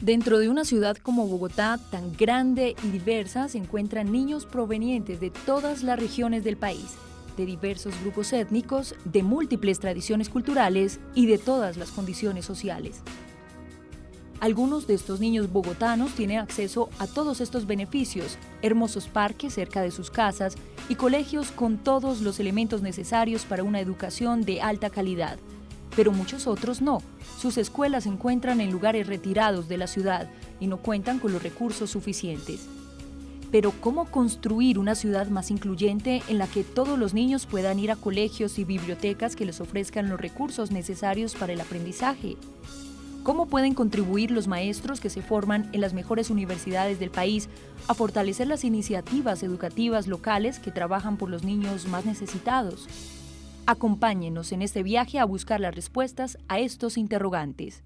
Dentro de una ciudad como Bogotá, tan grande y diversa, se encuentran niños provenientes de todas las regiones del país, de diversos grupos étnicos, de múltiples tradiciones culturales y de todas las condiciones sociales. Algunos de estos niños bogotanos tienen acceso a todos estos beneficios, hermosos parques cerca de sus casas y colegios con todos los elementos necesarios para una educación de alta calidad. Pero muchos otros no. Sus escuelas se encuentran en lugares retirados de la ciudad y no cuentan con los recursos suficientes. Pero ¿cómo construir una ciudad más incluyente en la que todos los niños puedan ir a colegios y bibliotecas que les ofrezcan los recursos necesarios para el aprendizaje? ¿Cómo pueden contribuir los maestros que se forman en las mejores universidades del país a fortalecer las iniciativas educativas locales que trabajan por los niños más necesitados? Acompáñenos en este viaje a buscar las respuestas a estos interrogantes.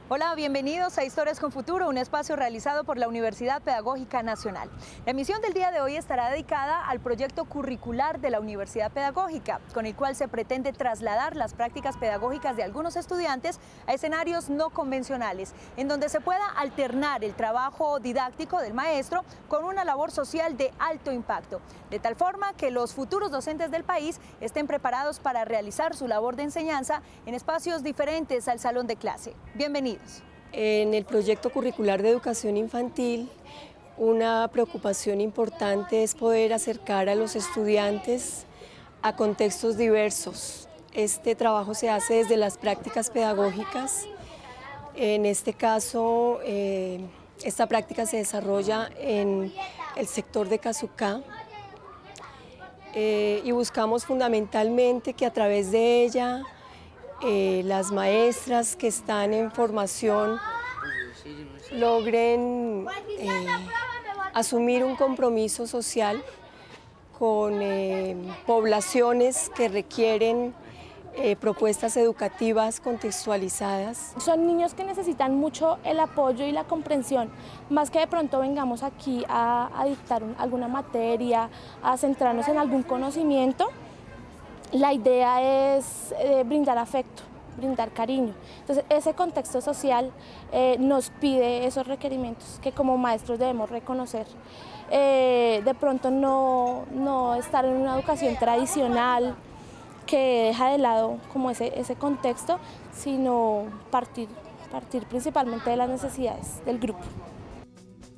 Hola, bienvenidos a Historias con Futuro, un espacio realizado por la Universidad Pedagógica Nacional. La emisión del día de hoy estará dedicada al proyecto curricular de la Universidad Pedagógica, con el cual se pretende trasladar las prácticas pedagógicas de algunos estudiantes a escenarios no convencionales, en donde se pueda alternar el trabajo didáctico del maestro con una labor social de alto impacto, de tal forma que los futuros docentes del país estén preparados para realizar su labor de enseñanza en espacios diferentes al salón de clase. Bienvenidos. En el proyecto curricular de educación infantil, una preocupación importante es poder acercar a los estudiantes a contextos diversos. Este trabajo se hace desde las prácticas pedagógicas. En este caso, esta práctica se desarrolla en el sector de Casucá y buscamos fundamentalmente que a través de ella las maestras que están en formación logren asumir un compromiso social con poblaciones que requieren propuestas educativas contextualizadas. Son niños que necesitan mucho el apoyo y la comprensión, más que de pronto vengamos aquí a dictar alguna materia, a centrarnos en algún conocimiento. La idea es brindar afecto, brindar cariño. Entonces, ese contexto social nos pide esos requerimientos que como maestros debemos reconocer. De pronto no estar en una educación tradicional que deja de lado como ese contexto, sino partir principalmente de las necesidades del grupo.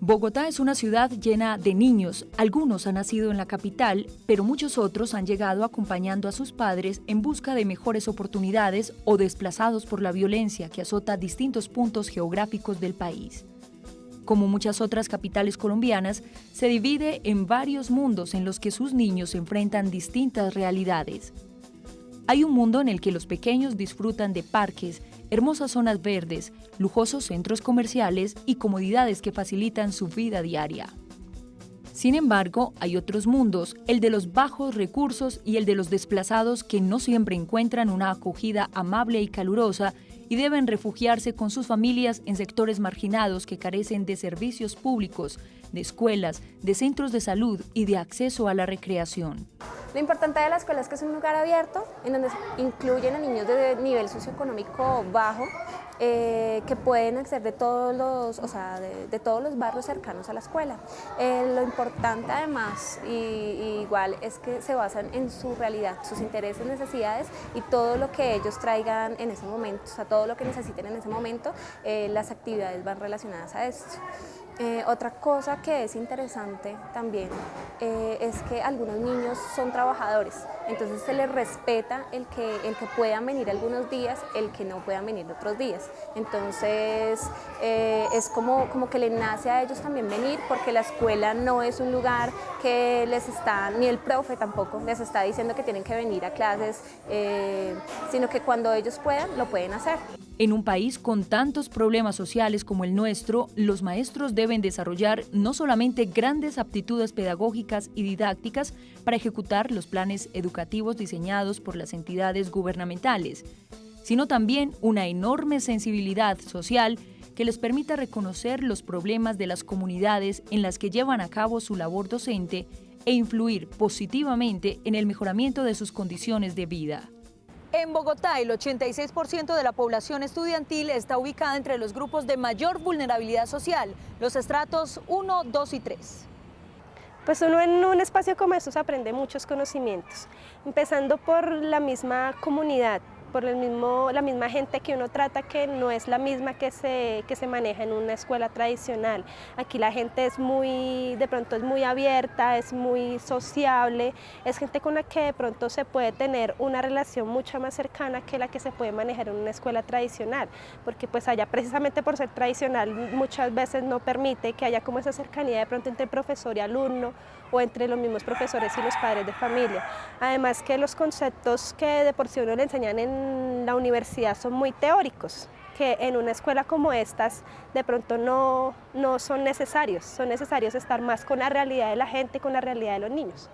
Bogotá es una ciudad llena de niños. Algunos han nacido en la capital, pero muchos otros han llegado acompañando a sus padres en busca de mejores oportunidades o desplazados por la violencia que azota distintos puntos geográficos del país. Como muchas otras capitales colombianas, se divide en varios mundos en los que sus niños enfrentan distintas realidades. Hay un mundo en el que los pequeños disfrutan de parques, hermosas zonas verdes, lujosos centros comerciales y comodidades que facilitan su vida diaria. Sin embargo, hay otros mundos, el de los bajos recursos y el de los desplazados que no siempre encuentran una acogida amable y calurosa y deben refugiarse con sus familias en sectores marginados que carecen de servicios públicos, de escuelas, de centros de salud y de acceso a la recreación. Lo importante de la escuela es que es un lugar abierto en donde incluyen a niños de nivel socioeconómico bajo que pueden acceder de todos los barrios cercanos a la escuela. Lo importante además y igual es que se basan en su realidad, sus intereses, necesidades y todo lo que ellos traigan en ese momento, o sea, todo lo que necesiten en ese momento, las actividades van relacionadas a esto. Otra cosa que es interesante también es que algunos niños son trabajadores, entonces se les respeta el que puedan venir algunos días, el que no puedan venir otros días. Entonces es como que les nace a ellos también venir, porque la escuela no es un lugar que les está, ni el profe tampoco les está diciendo que tienen que venir a clases, sino que cuando ellos puedan, lo pueden hacer. En un país con tantos problemas sociales como el nuestro, los maestros deben desarrollar no solamente grandes aptitudes pedagógicas y didácticas para ejecutar los planes educativos diseñados por las entidades gubernamentales, sino también una enorme sensibilidad social que les permita reconocer los problemas de las comunidades en las que llevan a cabo su labor docente e influir positivamente en el mejoramiento de sus condiciones de vida. En Bogotá, el 86% de la población estudiantil está ubicada entre los grupos de mayor vulnerabilidad social, los estratos 1, 2 y 3. Pues uno en un espacio como estos aprende muchos conocimientos, empezando por la misma comunidad, por la misma gente que uno trata, que no es la misma que se maneja en una escuela tradicional. Aquí la gente de pronto es muy abierta, es muy sociable, es gente con la que de pronto se puede tener una relación mucho más cercana que la que se puede manejar en una escuela tradicional, porque pues allá, precisamente por ser tradicional, muchas veces no permite que haya como esa cercanía de pronto entre profesor y alumno, o entre los mismos profesores y los padres de familia. Además que los conceptos que de por sí uno le enseñan en la universidad son muy teóricos, que en una escuela como estas de pronto no son necesarios estar más con la realidad de la gente, con la realidad de los niños.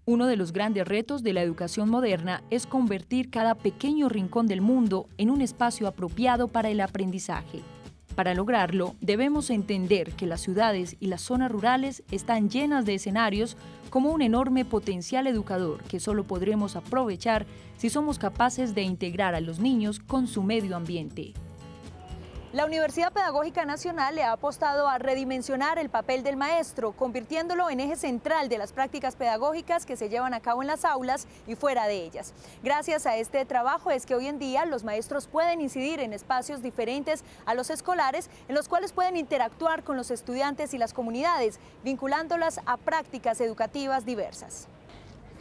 Uno de los grandes retos de la educación moderna es convertir cada pequeño rincón del mundo en un espacio apropiado para el aprendizaje. Para lograrlo, debemos entender que las ciudades y las zonas rurales están llenas de escenarios como un enorme potencial educador que solo podremos aprovechar si somos capaces de integrar a los niños con su medio ambiente. La Universidad Pedagógica Nacional le ha apostado a redimensionar el papel del maestro, convirtiéndolo en eje central de las prácticas pedagógicas que se llevan a cabo en las aulas y fuera de ellas. Gracias a este trabajo es que hoy en día los maestros pueden incidir en espacios diferentes a los escolares, en los cuales pueden interactuar con los estudiantes y las comunidades, vinculándolas a prácticas educativas diversas.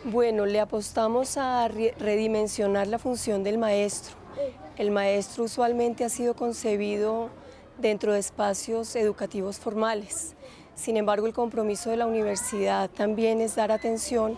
Bueno, le apostamos a redimensionar la función del maestro. El maestro usualmente ha sido concebido dentro de espacios educativos formales. Sin embargo, el compromiso de la universidad también es dar atención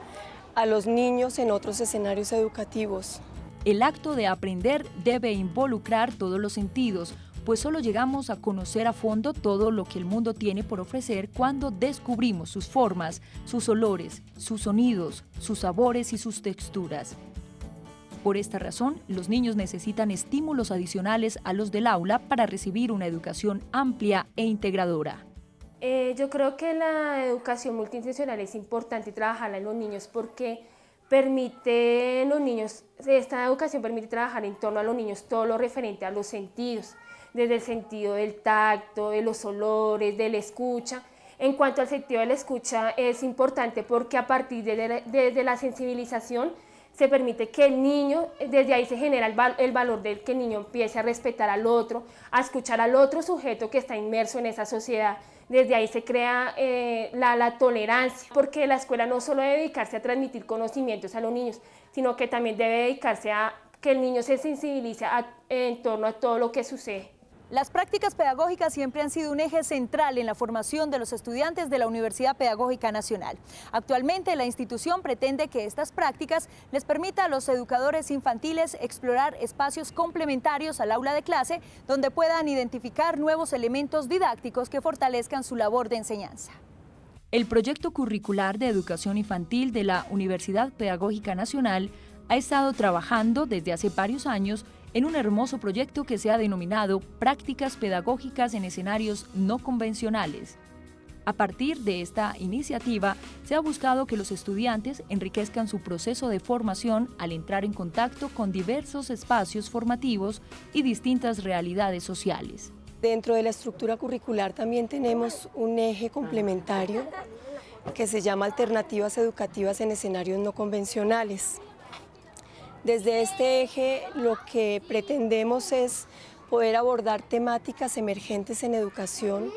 a los niños en otros escenarios educativos. El acto de aprender debe involucrar todos los sentidos, pues solo llegamos a conocer a fondo todo lo que el mundo tiene por ofrecer cuando descubrimos sus formas, sus olores, sus sonidos, sus sabores y sus texturas. Por esta razón, los niños necesitan estímulos adicionales a los del aula para recibir una educación amplia e integradora. Yo creo que la educación multidimensional es importante trabajarla en los niños porque esta educación permite trabajar en torno a los niños todo lo referente a los sentidos, desde el sentido del tacto, de los olores, de la escucha. En cuanto al sentido de la escucha es importante porque a partir de la sensibilización se permite que el niño, desde ahí se genera el valor de que el niño empiece a respetar al otro, a escuchar al otro sujeto que está inmerso en esa sociedad. Desde ahí se crea la tolerancia, porque la escuela no solo debe dedicarse a transmitir conocimientos a los niños, sino que también debe dedicarse a que el niño se sensibilice en torno a todo lo que sucede. Las prácticas pedagógicas siempre han sido un eje central en la formación de los estudiantes de la Universidad Pedagógica Nacional. Actualmente, la institución pretende que estas prácticas les permita a los educadores infantiles explorar espacios complementarios al aula de clase, donde puedan identificar nuevos elementos didácticos que fortalezcan su labor de enseñanza. El proyecto curricular de educación infantil de la Universidad Pedagógica Nacional ha estado trabajando desde hace varios años en un hermoso proyecto que se ha denominado Prácticas Pedagógicas en Escenarios No Convencionales. A partir de esta iniciativa, se ha buscado que los estudiantes enriquezcan su proceso de formación al entrar en contacto con diversos espacios formativos y distintas realidades sociales. Dentro de la estructura curricular también tenemos un eje complementario que se llama Alternativas Educativas en Escenarios No Convencionales. Desde este eje lo que pretendemos es poder abordar temáticas emergentes en educación,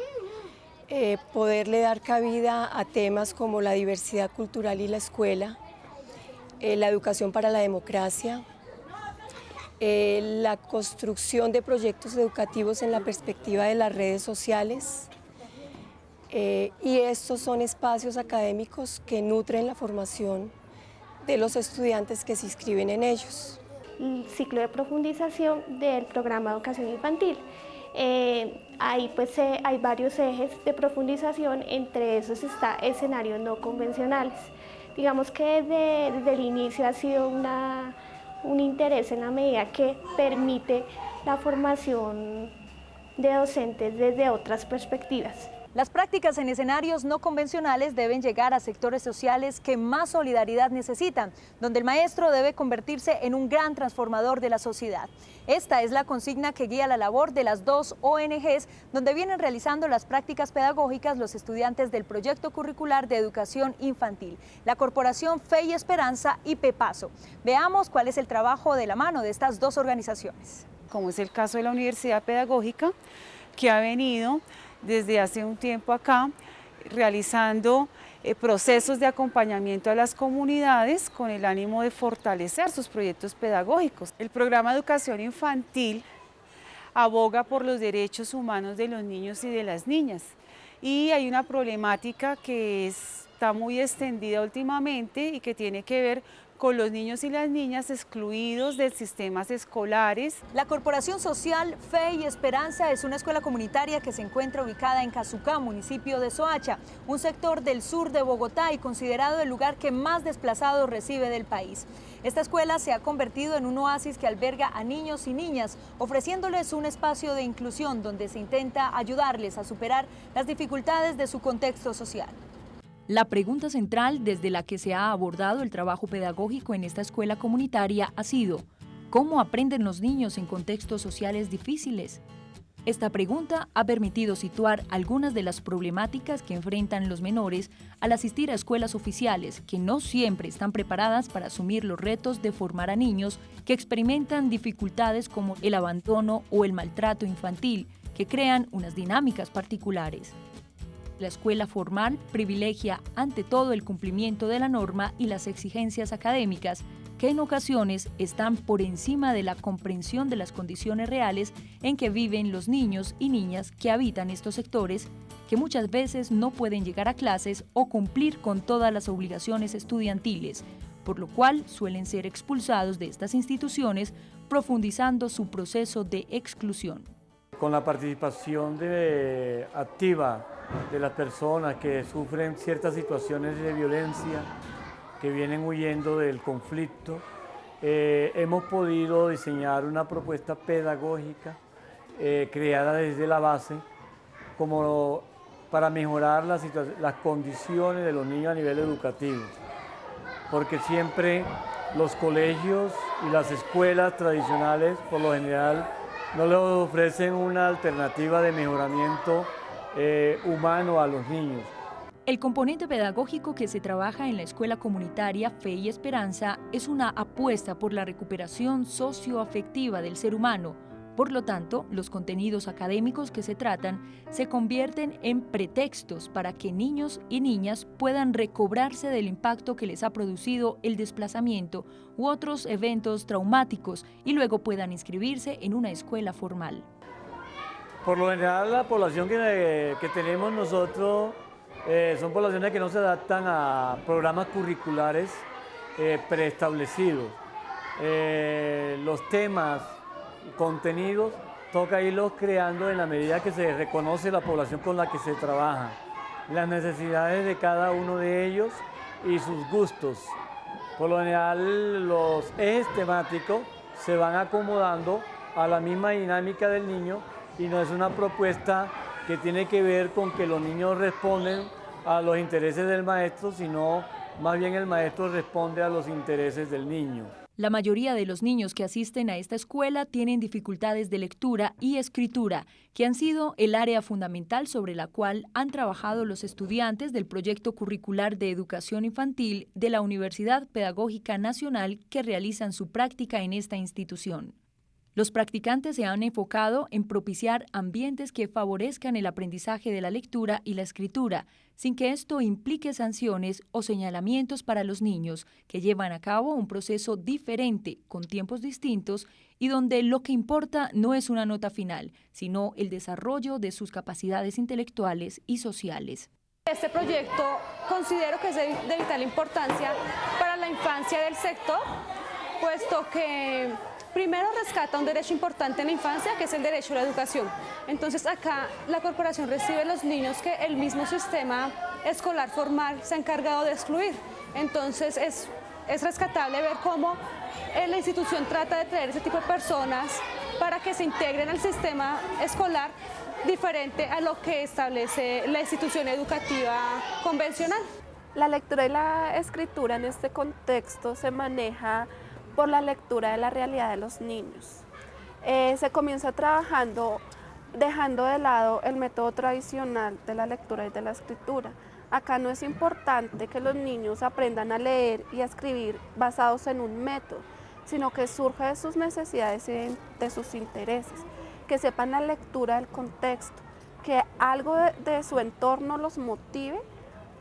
poderle dar cabida a temas como la diversidad cultural y la escuela, la educación para la democracia, la construcción de proyectos educativos en la perspectiva de las redes sociales, y estos son espacios académicos que nutren la formación de los estudiantes que se inscriben en ellos. El ciclo de profundización del programa de educación infantil. Ahí hay varios ejes de profundización, entre esos está escenarios no convencionales. Digamos que desde el inicio ha sido un interés en la medida que permite la formación de docentes desde otras perspectivas. Las prácticas en escenarios no convencionales deben llegar a sectores sociales que más solidaridad necesitan, donde el maestro debe convertirse en un gran transformador de la sociedad. Esta es la consigna que guía la labor de las dos ONGs, donde vienen realizando las prácticas pedagógicas los estudiantes del proyecto curricular de educación infantil, la Corporación Fe y Esperanza y PEPASO. Veamos cuál es el trabajo de la mano de estas dos organizaciones. Como es el caso de la Universidad Pedagógica, que ha venido desde hace un tiempo acá realizando procesos de acompañamiento a las comunidades con el ánimo de fortalecer sus proyectos pedagógicos. El programa de educación infantil aboga por los derechos humanos de los niños y de las niñas, y hay una problemática que está muy extendida últimamente y que tiene que ver con los niños y las niñas excluidos de sistemas escolares. La Corporación Social Fe y Esperanza es una escuela comunitaria que se encuentra ubicada en Casucá, municipio de Soacha, un sector del sur de Bogotá y considerado el lugar que más desplazados recibe del país. Esta escuela se ha convertido en un oasis que alberga a niños y niñas, ofreciéndoles un espacio de inclusión donde se intenta ayudarles a superar las dificultades de su contexto social. La pregunta central desde la que se ha abordado el trabajo pedagógico en esta escuela comunitaria ha sido: ¿cómo aprenden los niños en contextos sociales difíciles? Esta pregunta ha permitido situar algunas de las problemáticas que enfrentan los menores al asistir a escuelas oficiales, que no siempre están preparadas para asumir los retos de formar a niños que experimentan dificultades como el abandono o el maltrato infantil, que crean unas dinámicas particulares. La escuela formal privilegia ante todo el cumplimiento de la norma y las exigencias académicas, que en ocasiones están por encima de la comprensión de las condiciones reales en que viven los niños y niñas que habitan estos sectores, que muchas veces no pueden llegar a clases o cumplir con todas las obligaciones estudiantiles, por lo cual suelen ser expulsados de estas instituciones, profundizando su proceso de exclusión. Con la participación activa de las personas que sufren ciertas situaciones de violencia, que vienen huyendo del conflicto, hemos podido diseñar una propuesta pedagógica creada desde la base como para mejorar las condiciones de los niños a nivel educativo, porque siempre los colegios y las escuelas tradicionales por lo general no les ofrecen una alternativa de mejoramiento humano a los niños. El componente pedagógico que se trabaja en la escuela comunitaria Fe y Esperanza es una apuesta por la recuperación socioafectiva del ser humano. Por lo tanto, los contenidos académicos que se tratan se convierten en pretextos para que niños y niñas puedan recobrarse del impacto que les ha producido el desplazamiento u otros eventos traumáticos y luego puedan inscribirse en una escuela formal. Por lo general la población que tenemos nosotros son poblaciones que no se adaptan a programas curriculares preestablecidos. Los temas, contenidos, toca irlos creando en la medida que se reconoce la población con la que se trabaja, las necesidades de cada uno de ellos y sus gustos. Por lo general los ejes temáticos se van acomodando a la misma dinámica del niño y no es una propuesta que tiene que ver con que los niños responden a los intereses del maestro, sino más bien el maestro responde a los intereses del niño. La mayoría de los niños que asisten a esta escuela tienen dificultades de lectura y escritura, que han sido el área fundamental sobre la cual han trabajado los estudiantes del proyecto curricular de educación infantil de la Universidad Pedagógica Nacional que realizan su práctica en esta institución. Los practicantes se han enfocado en propiciar ambientes que favorezcan el aprendizaje de la lectura y la escritura, sin que esto implique sanciones o señalamientos para los niños, que llevan a cabo un proceso diferente, con tiempos distintos, y donde lo que importa no es una nota final, sino el desarrollo de sus capacidades intelectuales y sociales. Este proyecto considero que es de vital importancia para la infancia del sector, puesto que primero rescata un derecho importante en la infancia, que es el derecho a la educación. Entonces acá la corporación recibe los niños que el mismo sistema escolar formal se ha encargado de excluir. Entonces es rescatable ver cómo la institución trata de traer ese tipo de personas para que se integren al sistema escolar diferente a lo que establece la institución educativa convencional. La lectura y la escritura en este contexto se maneja por la lectura de la realidad de los niños. Se comienza trabajando, dejando de lado el método tradicional de la lectura y de la escritura. Acá no es importante que los niños aprendan a leer y a escribir basados en un método, sino que surge de sus necesidades y de sus intereses, que sepan la lectura del contexto, que algo de su entorno los motive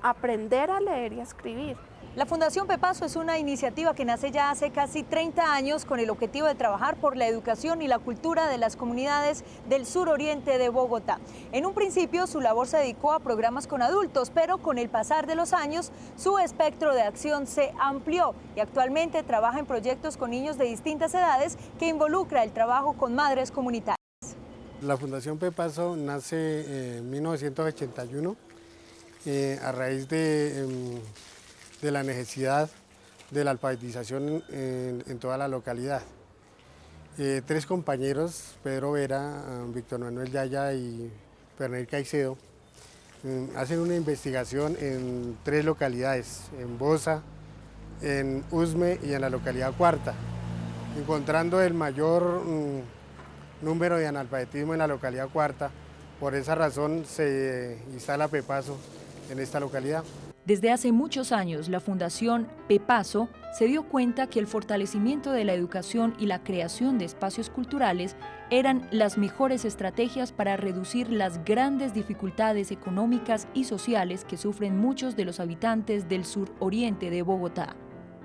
a aprender a leer y a escribir. La Fundación Pepaso es una iniciativa que nace ya hace casi 30 años con el objetivo de trabajar por la educación y la cultura de las comunidades del suroriente de Bogotá. En un principio su labor se dedicó a programas con adultos, pero con el pasar de los años su espectro de acción se amplió y actualmente trabaja en proyectos con niños de distintas edades que involucra el trabajo con madres comunitarias. La Fundación Pepaso nace en 1981 a raíz de la necesidad de la alfabetización en toda la localidad. Tres compañeros, Pedro Vera, Víctor Manuel Yaya y Fernel Caicedo, hacen una investigación en tres localidades, en Bosa, en Usme y en la localidad Cuarta, encontrando el mayor número de analfabetismo en la localidad Cuarta. Por esa razón se instala Pepaso en esta localidad. Desde hace muchos años, la Fundación Pepaso se dio cuenta que el fortalecimiento de la educación y la creación de espacios culturales eran las mejores estrategias para reducir las grandes dificultades económicas y sociales que sufren muchos de los habitantes del suroriente de Bogotá.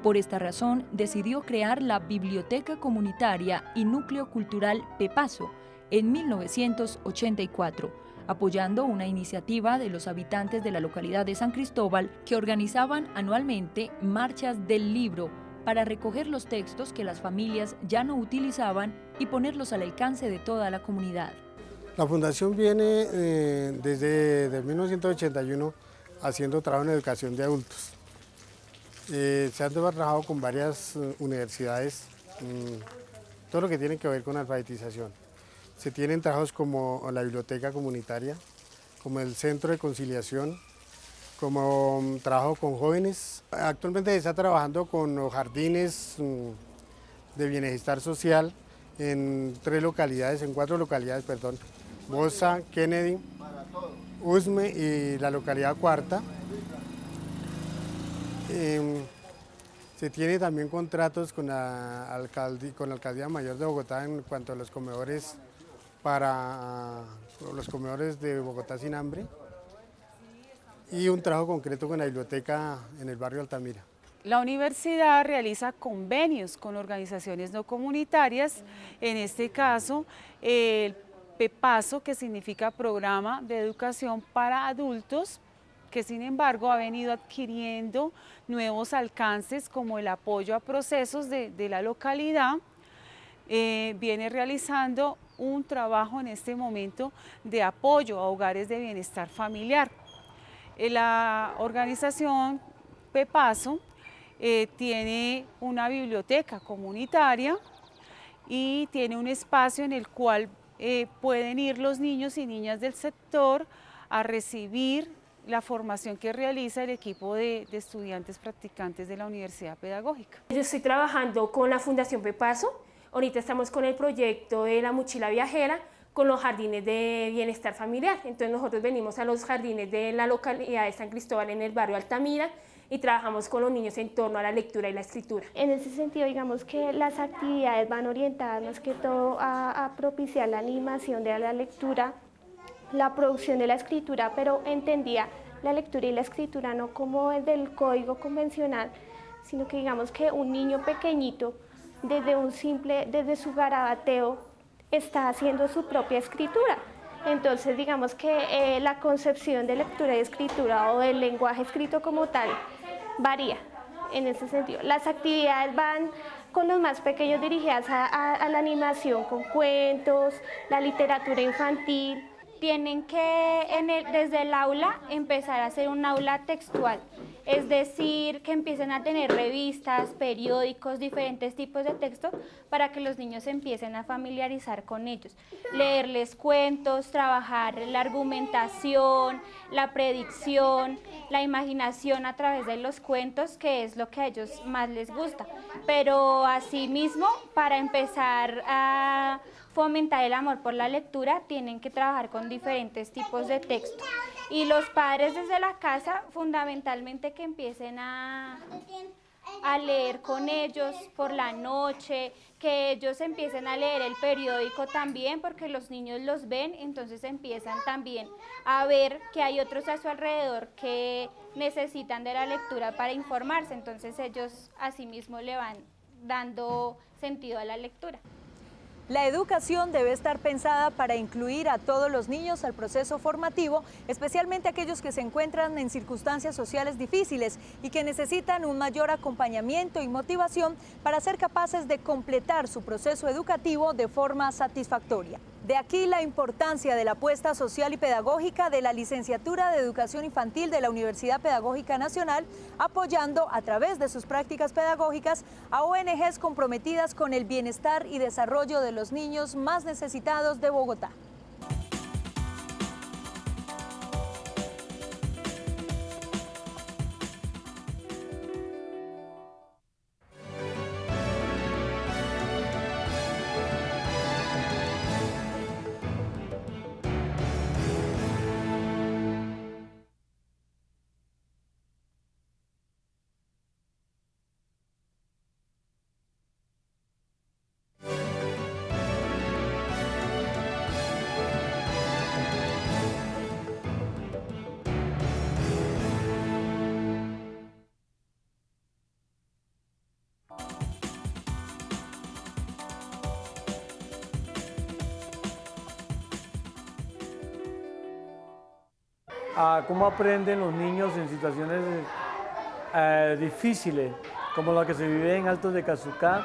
Por esta razón, decidió crear la Biblioteca Comunitaria y Núcleo Cultural Pepaso en 1984, apoyando una iniciativa de los habitantes de la localidad de San Cristóbal que organizaban anualmente marchas del libro para recoger los textos que las familias ya no utilizaban y ponerlos al alcance de toda la comunidad. La Fundación viene desde 1981 haciendo trabajo en educación de adultos. Se han trabajado con varias universidades, todo lo que tiene que ver con alfabetización. Se tienen trabajos como la biblioteca comunitaria, como el centro de conciliación, como trabajo con jóvenes. Actualmente se está trabajando con los jardines de bienestar social en cuatro localidades, perdón, Bosa, Kennedy, Usme y la localidad Cuarta. Se tiene también contratos con la Alcaldía Mayor de Bogotá en cuanto a los comedores para los comedores de Bogotá sin hambre y un trabajo concreto con la biblioteca en el barrio Altamira. La universidad realiza convenios con organizaciones no comunitarias, en este caso el PEPASO, que significa Programa de Educación para Adultos, que sin embargo ha venido adquiriendo nuevos alcances como el apoyo a procesos de la localidad. Viene realizando un trabajo en este momento de apoyo a hogares de bienestar familiar. La organización PEPASO tiene una biblioteca comunitaria y tiene un espacio en el cual pueden ir los niños y niñas del sector a recibir la formación que realiza el equipo de estudiantes practicantes de la Universidad Pedagógica. Yo estoy trabajando con la Fundación PEPASO. Ahorita estamos con el proyecto de la mochila viajera con los jardines de bienestar familiar. Entonces nosotros venimos a los jardines de la localidad de San Cristóbal en el barrio Altamira y trabajamos con los niños en torno a la lectura y la escritura. En ese sentido, digamos que las actividades van orientadas más que todo a propiciar la animación de la lectura, la producción de la escritura, pero entendía la lectura y la escritura no como el del código convencional, sino que digamos que un niño pequeñito, desde su garabateo, está haciendo su propia escritura. Entonces digamos que la concepción de lectura y escritura o del lenguaje escrito como tal varía en ese sentido. Las actividades van con los más pequeños dirigidas a la animación con cuentos, la literatura infantil. Tienen que desde el aula empezar a hacer un aula textual, es decir, que empiecen a tener revistas, periódicos, diferentes tipos de textos para que los niños empiecen a familiarizar con ellos. Leerles cuentos, trabajar la argumentación, la predicción, la imaginación a través de los cuentos, que es lo que a ellos más les gusta. Pero asimismo, para empezar a fomentar el amor por la lectura, tienen que trabajar con diferentes tipos de textos. Y los padres desde la casa, fundamentalmente que empiecen a leer con ellos por la noche, que ellos empiecen a leer el periódico también, porque los niños los ven, entonces empiezan también a ver que hay otros a su alrededor que necesitan de la lectura para informarse, entonces ellos asimismo le van dando sentido a la lectura. La educación debe estar pensada para incluir a todos los niños al proceso formativo, especialmente aquellos que se encuentran en circunstancias sociales difíciles y que necesitan un mayor acompañamiento y motivación para ser capaces de completar su proceso educativo de forma satisfactoria. De aquí la importancia de la apuesta social y pedagógica de la Licenciatura de Educación Infantil de la Universidad Pedagógica Nacional, apoyando a través de sus prácticas pedagógicas a ONGs comprometidas con el bienestar y desarrollo de los niños más necesitados de Bogotá. A cómo aprenden los niños en situaciones difíciles, como la que se vive en Altos de Cazucá.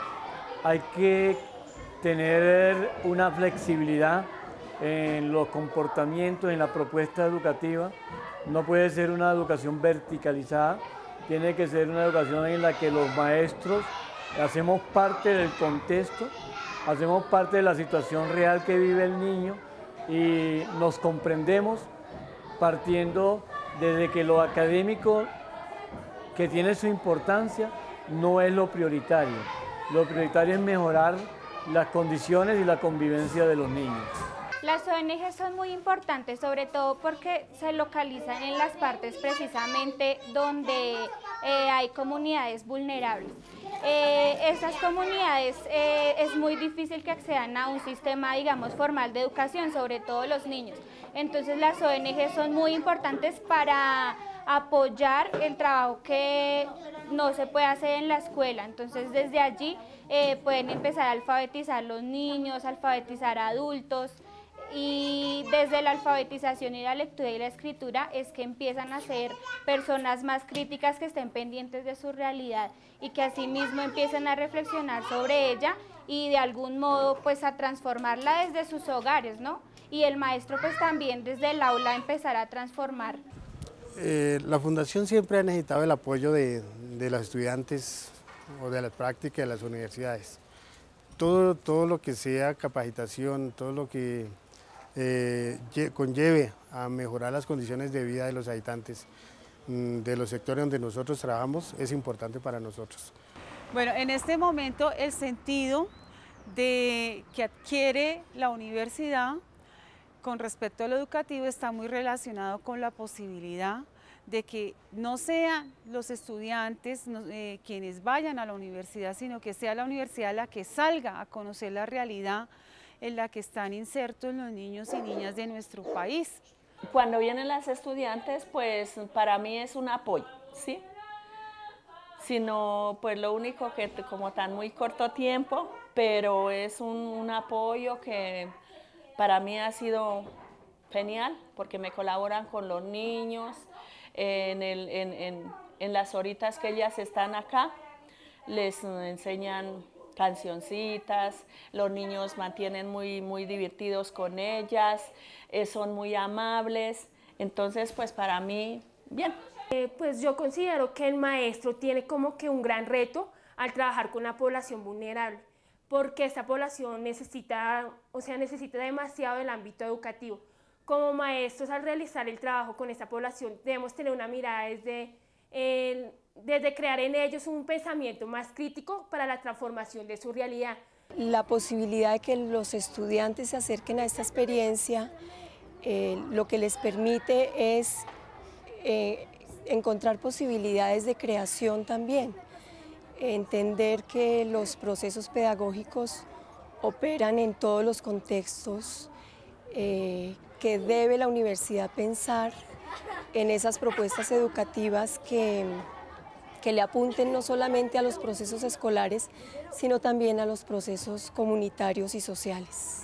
Hay que tener una flexibilidad en los comportamientos, en la propuesta educativa. No puede ser una educación verticalizada, tiene que ser una educación en la que los maestros hacemos parte del contexto, hacemos parte de la situación real que vive el niño y nos comprendemos partiendo desde que lo académico, que tiene su importancia, no es lo prioritario. Lo prioritario es mejorar las condiciones y la convivencia de los niños. Las ONG son muy importantes, sobre todo porque se localizan en las partes precisamente donde hay comunidades vulnerables. Estas comunidades es muy difícil que accedan a un sistema, digamos, formal de educación, sobre todo los niños. Entonces las ONG son muy importantes para apoyar el trabajo que no se puede hacer en la escuela. Entonces desde allí pueden empezar a alfabetizar los niños, alfabetizar a adultos. y desde la alfabetización y la lectura y la escritura es que empiezan a ser personas más críticas que estén pendientes de su realidad y que asimismo empiecen a reflexionar sobre ella y de algún modo pues a transformarla desde sus hogares, ¿no? Y el maestro pues también desde el aula empezar a transformar. La Fundación siempre ha necesitado el apoyo de los estudiantes o de las prácticas de las universidades. Todo lo que sea capacitación, todo lo que conlleve a mejorar las condiciones de vida de los habitantes de los sectores donde nosotros trabajamos es importante para nosotros. Bueno, en este momento el sentido que adquiere la universidad con respecto a lo educativo está muy relacionado con la posibilidad de que no sean los estudiantes quienes vayan a la universidad, sino que sea la universidad la que salga a conocer la realidad en la que están insertos los niños y niñas de nuestro país. Cuando vienen las estudiantes, pues para mí es un apoyo, ¿sí? Sino pues lo único que como tan muy corto tiempo, pero es un apoyo que para mí ha sido genial, porque me colaboran con los niños, en las horitas que ellas están acá, les enseñan cancioncitas, los niños mantienen muy divertidos con ellas, son muy amables, entonces pues para mí, bien. Pues yo considero que el maestro tiene como que un gran reto al trabajar con la población vulnerable, porque esta población necesita demasiado el ámbito educativo. Como maestros, al realizar el trabajo con esta población, debemos tener una mirada desde crear en ellos un pensamiento más crítico para la transformación de su realidad. La posibilidad de que los estudiantes se acerquen a esta experiencia, lo que les permite es encontrar posibilidades de creación también, entender que los procesos pedagógicos operan en todos los contextos, que debe la universidad pensar en esas propuestas educativas que le apunten no solamente a los procesos escolares, sino también a los procesos comunitarios y sociales.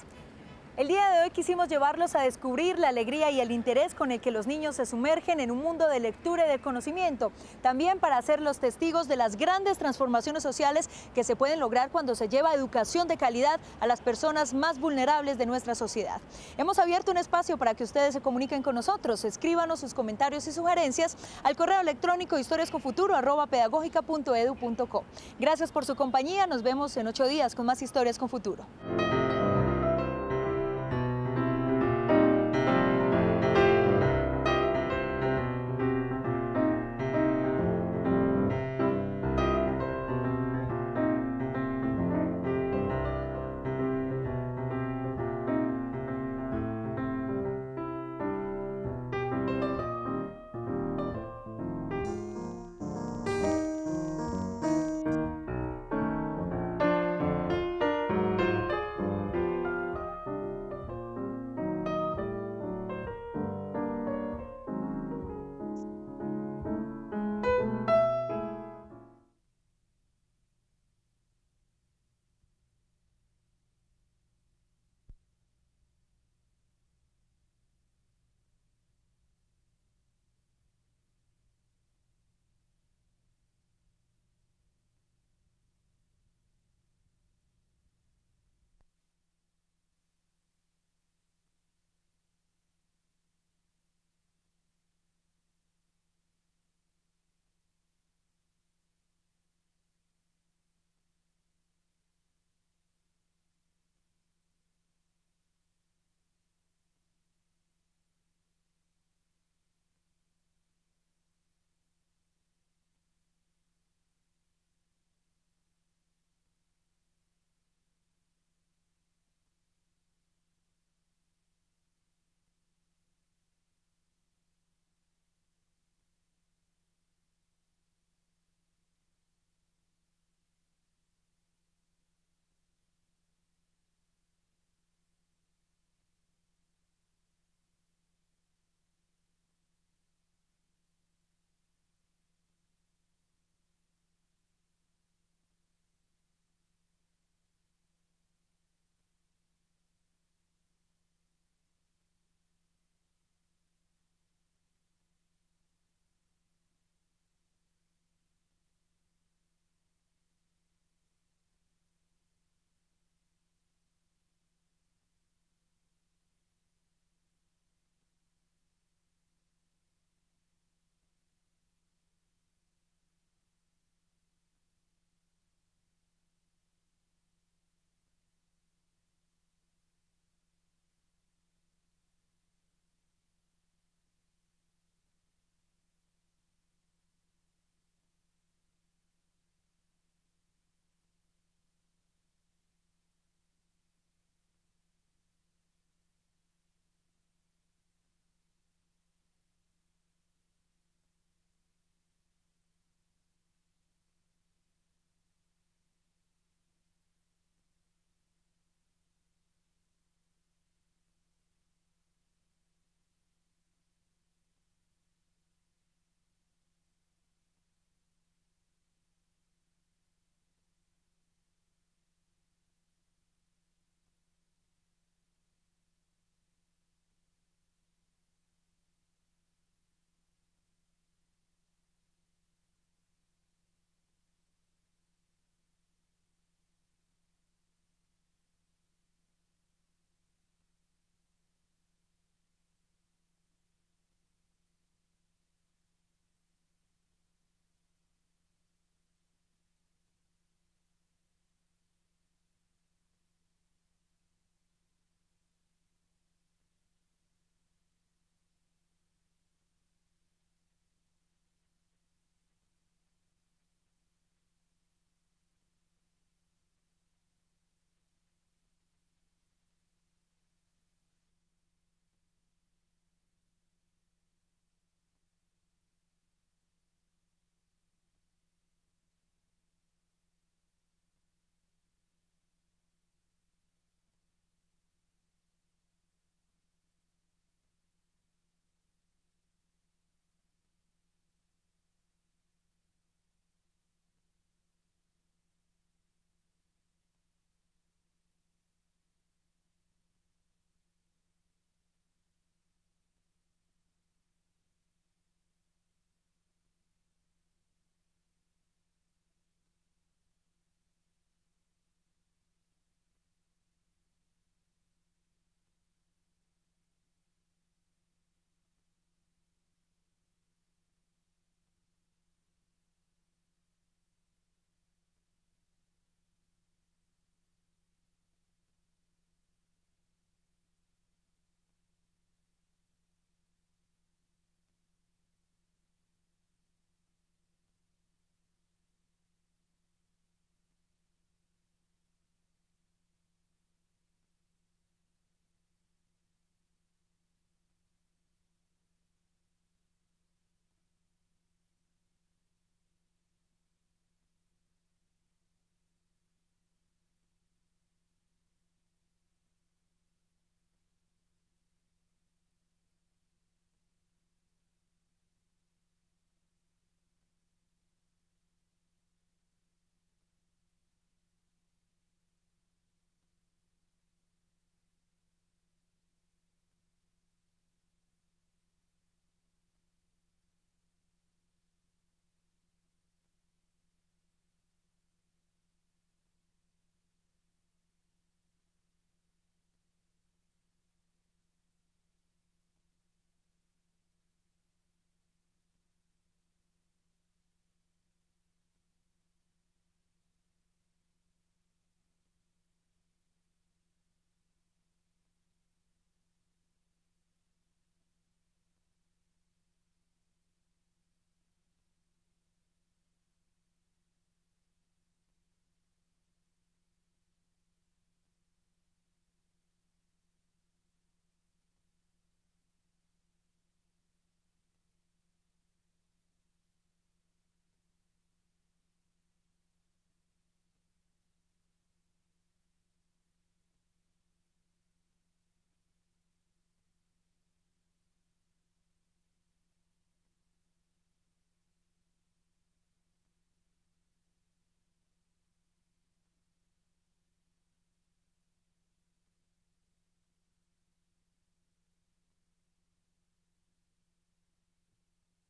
El día de hoy quisimos llevarlos a descubrir la alegría y el interés con el que los niños se sumergen en un mundo de lectura y de conocimiento, también para ser los testigos de las grandes transformaciones sociales que se pueden lograr cuando se lleva educación de calidad a las personas más vulnerables de nuestra sociedad. Hemos abierto un espacio para que ustedes se comuniquen con nosotros, escríbanos sus comentarios y sugerencias al correo electrónico historiasconfuturo@pedagogica.edu.co. Gracias por su compañía, nos vemos en 8 días con más Historias con Futuro.